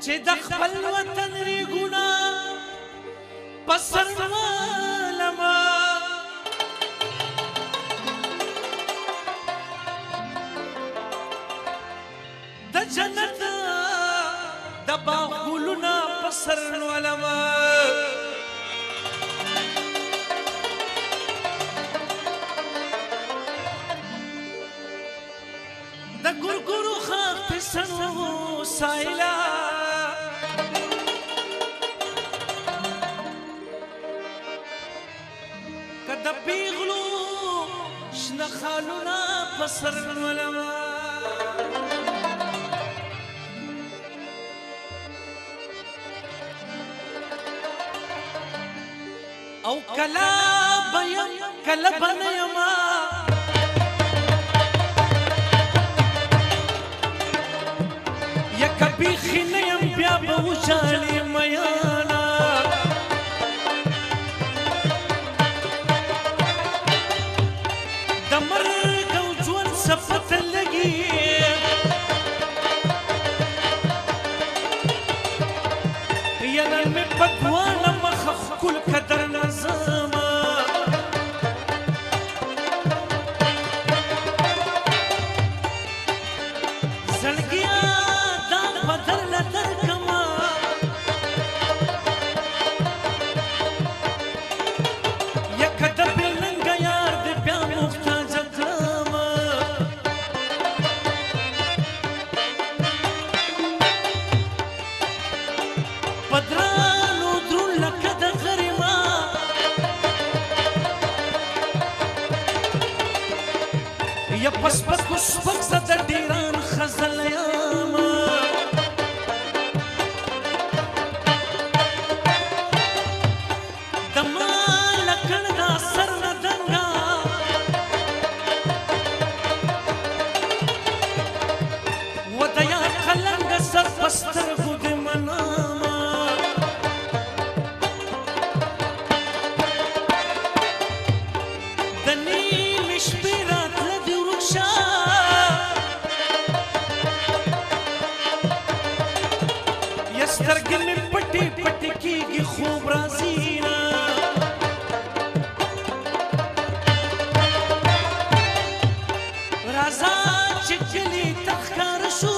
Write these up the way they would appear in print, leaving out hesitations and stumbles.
چې د خپل وطن ریګونه په سر والمه د جنت د باغ ګلونه په سر والمه د ګورګورو خاک په سنو سایلا کد پیغلو شنه خالونه په سر ولما او کلا بیم کلا بنیما بیخینیم بیا بوچالی میانا دمرگ و جوان سفت لگی یعنی می پدوانا مخف کل کدر نظاما زلگیا یا پس پس زد دیران خزل یاما دما لکن دا سر ندنگا و دیا قلنگ سر پستر خود مناما دنی مشبیرات سترګې مې پټې پټې کېږي خوب راځي نه راځه چې کلي ته ښکاره شو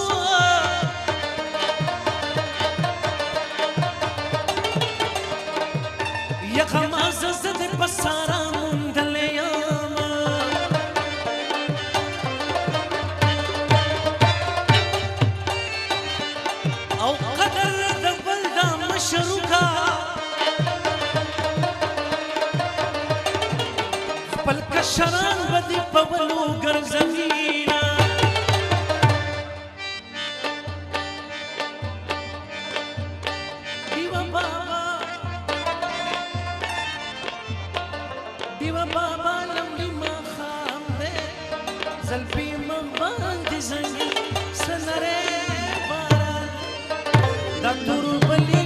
یغمازه زه دې په سارا موندلی یم او قدر شروکا خپل کشران بدی پولو ګرځوینا دیوا بابا لمړي ما خام دې زلفي ما باندې زنګي سنره باران دا تور بلی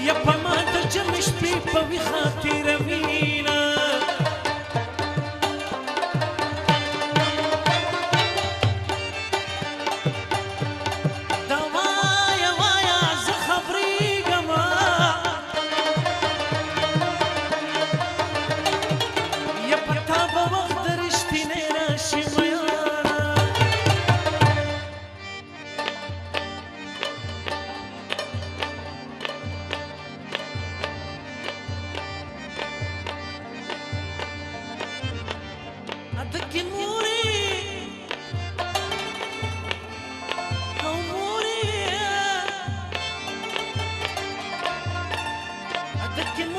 یا په ما د جمع شپې په ویښه تېروينه د